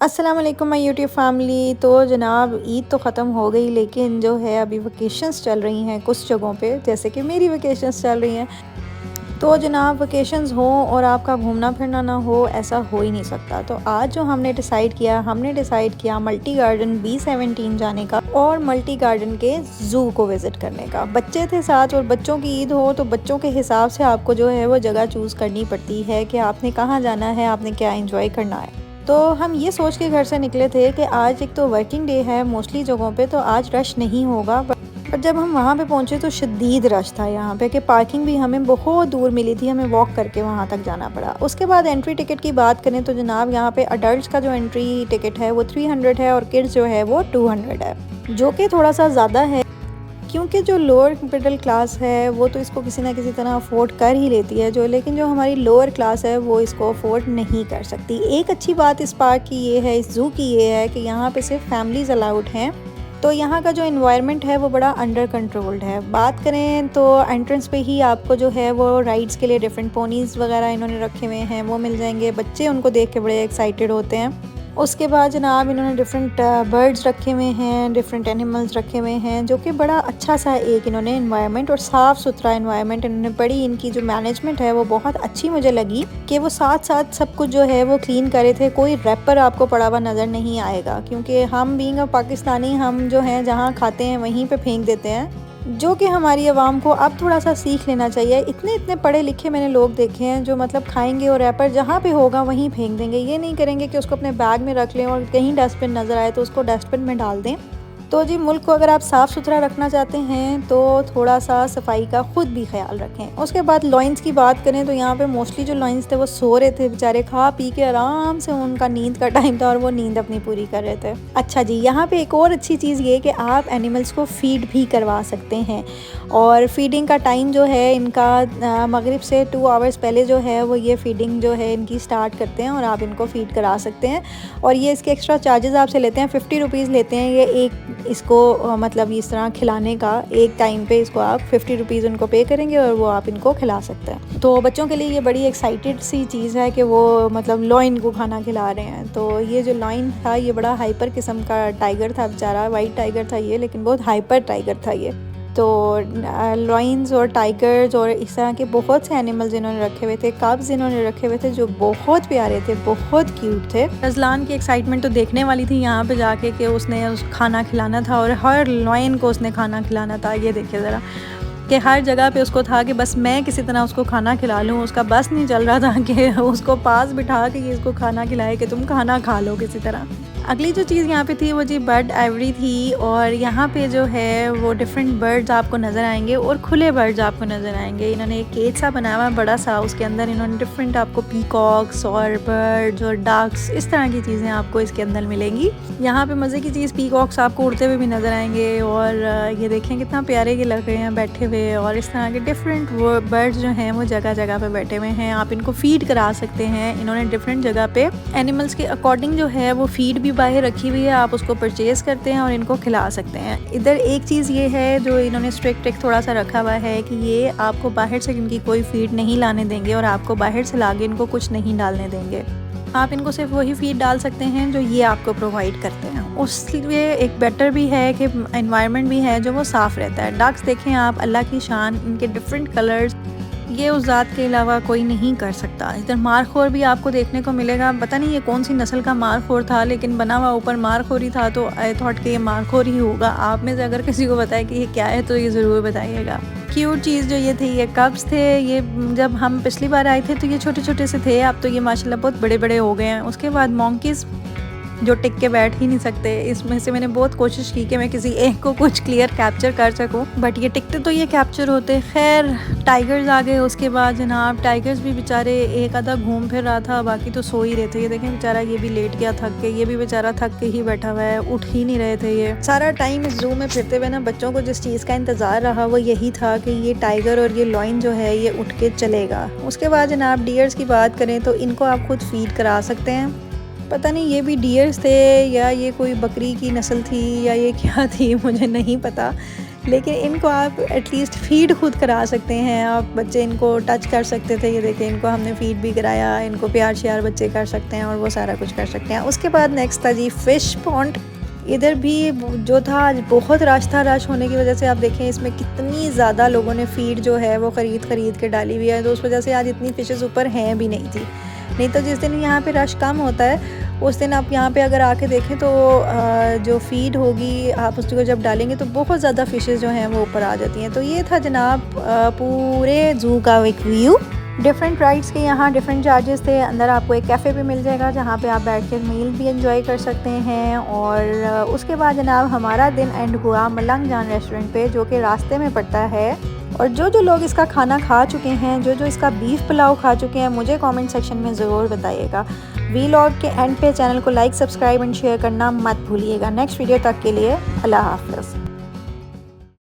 अस्सलाम वालेकुम my YouTube family. तो जनाब ईद तो ख़त्म हो गई, लेकिन जो है अभी वेकेशंस चल रही हैं कुछ जगहों पे, जैसे कि मेरी वेकेशंस चल रही हैं। तो जनाब वेकेशंस हो और आपका घूमना फिरना ना हो, ऐसा हो ही नहीं सकता। तो आज जो हमने डिसाइड किया मल्टी गार्डन B17 जाने का और मल्टी गार्डन के ज़ू को विज़िट करने का। बच्चे थे साथ और बच्चों की ईद हो तो बच्चों के हिसाब से आपको जो है वो जगह चूज़ करनी पड़ती है कि आपने कहाँ जाना है, आपने क्या इंजॉय करना है। तो हम ये सोच के घर से निकले थे कि आज एक तो वर्किंग डे है मोस्टली जगहों पे, तो आज रश नहीं होगा। पर जब हम वहाँ पे पहुँचे तो शदीद रश था यहाँ पे, कि पार्किंग भी हमें बहुत दूर मिली थी, हमें वॉक करके वहाँ तक जाना पड़ा। उसके बाद एंट्री टिकट की बात करें तो जनाब यहाँ पे अडल्ट का जो एंट्री टिकट है वो 300 है और किड्स जो है वो 200 है, जो कि थोड़ा सा ज़्यादा है, क्योंकि जो लोअर मिडिल क्लास है वो तो इसको किसी ना किसी तरह अफोर्ड कर ही लेती है, लेकिन जो हमारी लोअर क्लास है वो इसको अफोर्ड नहीं कर सकती। एक अच्छी बात इस पार्क की ये है, इस ज़ू की ये है कि यहाँ पे सिर्फ फैमिलीज़ अलाउड हैं। तो यहाँ का जो इन्वायरमेंट है वो बड़ा अंडर कंट्रोल्ड है। बात करें तो एंट्रेंस पे ही आपको जो है वो राइड्स के लिए डिफरेंट पोनीज़ वगैरह इन्होंने रखे हुए हैं, वो मिल जाएंगे। बच्चे उनको देख के बड़े एक्साइटेड होते हैं। उसके बाद जनाब इन्होंने डिफरेंट बर्ड्स रखे हुए हैं, डिफरेंट एनिमल्स रखे हुए हैं, जो कि बड़ा अच्छा सा एक इन्होंने इन्वायरमेंट और साफ़ सुथरा इन्वायरमेंट इन्होंने, बड़ी इनकी जो मैनेजमेंट है वो बहुत अच्छी मुझे लगी, कि वो साथ साथ सब कुछ जो है वो क्लीन करे थे। कोई रैपर आपको पड़ा हुआ नज़र नहीं आएगा, क्योंकि हम बीइंग अ पाकिस्तानी हम जो हैं जहाँ खाते हैं वहीं पर फेंक देते हैं, जो कि हमारी आवाम को अब थोड़ा सा सीख लेना चाहिए। इतने इतने पढ़े लिखे मैंने लोग देखे हैं जो मतलब खाएंगे और रैपर जहाँ पे होगा वहीं फेंक देंगे, ये नहीं करेंगे कि उसको अपने बैग में रख लें और कहीं डस्टबिन नज़र आए तो उसको डस्टबिन में डाल दें। तो जी मुल्क को अगर आप साफ़ सुथरा रखना चाहते हैं तो थोड़ा सा सफाई का ख़ुद भी ख्याल रखें। उसके बाद लॉइंस की बात करें तो यहाँ पे मोस्टली जो लॉइंस थे वो सो रहे थे बेचारे, खा पी के आराम से, उनका नींद का टाइम था और वो नींद अपनी पूरी कर रहे थे। अच्छा जी, यहाँ पे एक और अच्छी चीज़ ये कि आप एनिमल्स को फ़ीड भी करवा सकते हैं, और फीडिंग का टाइम जो है इनका मगरिब से 2 आवर्स पहले जो है वो ये फ़ीडिंग जो है इनकी स्टार्ट करते हैं और आप इनको फ़ीड करा सकते हैं। और ये इसके एक्स्ट्रा चार्जेस आपसे लेते हैं, 50 रुपीज़ लेते हैं ये एक इसको मतलब इस तरह खिलाने का। एक टाइम पे इसको आप 50 रुपीज़ उनको पे करेंगे और वो आप इनको खिला सकते हैं। तो बच्चों के लिए ये बड़ी एक्साइटेड सी चीज़ है कि वो मतलब लॉइन को खाना खिला रहे हैं। तो ये जो लॉइन था ये बड़ा हाइपर किस्म का टाइगर था बेचारा, वाइट टाइगर था ये, लेकिन बहुत हाइपर टाइगर था ये। तो लॉइंस और टाइगर्स और इस तरह के बहुत से एनिमल्स इन्होंने रखे हुए थे, कब्स इन्होंने रखे हुए थे जो बहुत प्यारे थे, बहुत क्यूट थे। रज़लान की एक्साइटमेंट तो देखने वाली थी यहाँ पे जाके कि उसने उस खाना खिलाना था और हर लॉइन को उसने खाना खिलाना था। ये देखिए ज़रा कि हर जगह पे उसको था कि बस मैं किसी तरह उसको खाना खिला लूँ। उसका बस नहीं चल रहा था कि उसको पास बिठा के ये इसको खाना खिलाए कि तुम खाना खा लो किसी तरह। अगली जो चीज़ यहाँ पे थी वो जी बर्ड एवरी थी, और यहाँ पे जो है वो डिफरेंट बर्ड्स आपको नज़र आएंगे और खुले बर्ड्स आपको नज़र आएंगे। इन्होंने एक केज सा बनाया हुआ बड़ा सा, उसके अंदर इन्होंने डिफरेंट आपको पीकॉक्स और बर्ड्स और डक्स इस तरह की चीज़ें आपको इसके अंदर मिलेंगी। यहाँ पे मज़े की चीज़ पीकॉक्स आपको उड़ते हुए भी नज़र आएंगे, और ये देखें कितना प्यारे के लग रहे हैं बैठे हुए। और इस तरह के डिफरेंट बर्ड्स जो हैं वो जगह जगह पे बैठे हुए हैं, आप इनको फ़ीड करा सकते हैं। इन्होंने डिफरेंट जगह पे एनिमल्स के अकॉर्डिंग जो है वो फ़ीड भी बाहर रखी हुई है, आप उसको परचेज़ करते हैं और इनको खिला सकते हैं। इधर एक चीज़ ये है जो इन्होंने स्ट्रिक्ट थोड़ा सा रखा हुआ है कि ये आपको बाहर से इनकी कोई फ़ीड नहीं लाने देंगे और आपको बाहर से लाके इनको कुछ नहीं डालने देंगे। आप इनको सिर्फ वही फ़ीड डाल सकते हैं जो ये आपको प्रोवाइड करते हैं। उसलिए एक बेटर भी है कि एनवायरनमेंट भी है जो वो साफ़ रहता है। डक्स देखें आप, अल्लाह की शान, इनके डिफरेंट कलर्स, ये उस ज़ात के अलावा कोई नहीं कर सकता। इधर मारखोर भी आपको देखने को मिलेगा, पता नहीं ये कौन सी नस्ल का मारखोर था, लेकिन बना हुआ ऊपर मारखोर ही था, तो आई थॉट कि ये मारखोर ही होगा। आप में से अगर किसी को बताए कि ये क्या है तो ये ज़रूर बताइएगा। क्यूट चीज़ जो ये थी, ये कब्स थे। ये जब हम पिछली बार आए थे तो ये छोटे छोटे से थे, अब तो ये माशाल्लाह बहुत बड़े बड़े हो गए हैं। उसके बाद मॉन्कीज़ जो टिक के बैठ ही नहीं सकते, इसमें से मैंने बहुत कोशिश की कि मैं किसी एक को कुछ क्लियर कैप्चर कर सकूं, बट ये टिकते तो ये कैप्चर होते। खैर टाइगर्स आ गए उसके बाद जनाब। टाइगर्स भी बेचारे एक आधा घूम फिर रहा था, बाकी तो सो ही रहे थे। ये देखें बेचारा ये भी लेट गया थक के, ये भी बेचारा थक के ही बैठा हुआ है, उठ ही नहीं रहे थे। ये सारा टाइम इस ज़ू में फिरते हुए ना बच्चों को जिस चीज़ का इंतज़ार रहा वो यही था कि ये टाइगर और ये लॉइन जो है ये उठ के चलेगा। उसके बाद जनाब डियर्स की बात करें तो इनको आप खुद फीड करा सकते हैं। पता नहीं ये भी डियर्स थे या ये कोई बकरी की नस्ल थी या ये क्या थी, मुझे नहीं पता। लेकिन इनको आप एटलीस्ट फ़ीड खुद करा सकते हैं। आप बच्चे इनको टच कर सकते थे, ये देखें इनको हमने फ़ीड भी कराया, इनको प्यार श्यार बच्चे कर सकते हैं और वो सारा कुछ कर सकते हैं। उसके बाद नेक्स्ट था जी फ़िश पॉन्ड। इधर भी जो था आज बहुत रश था, रश होने की वजह से आप देखें इसमें कितनी ज़्यादा लोगों ने फ़ीड जो है वो ख़रीद के डाली हुई है, तो उस वजह से आज इतनी फ़िशेज़ ऊपर हैं भी नहीं थी। नहीं तो जिस दिन यहाँ पे रश कम होता है उस दिन आप यहाँ पे अगर आके देखें तो जो फ़ीड होगी आप उसको जब डालेंगे तो बहुत ज़्यादा फ़िशेज़ जो हैं वो ऊपर आ जाती हैं। तो ये था जनाब पूरे ज़ू का एक व्यू। डिफरेंट राइड्स के यहाँ डिफरेंट चार्जेस थे। अंदर आपको एक कैफ़े भी मिल जाएगा जहाँ पे आप बैठ के मील भी एंजॉय कर सकते हैं। और उसके बाद जनाब हमारा दिन एंड हुआ मलंग जान रेस्टोरेंट पे, जो कि रास्ते में पड़ता है। और जो लोग इसका खाना खा चुके हैं, जो इसका बीफ पुलाव खा चुके हैं, मुझे कमेंट सेक्शन में ज़रूर बताइएगा। वीलॉग के एंड पे चैनल को लाइक, सब्सक्राइब एंड शेयर करना मत भूलिएगा। नेक्स्ट वीडियो तक के लिए अल्लाह हाफ़िज़।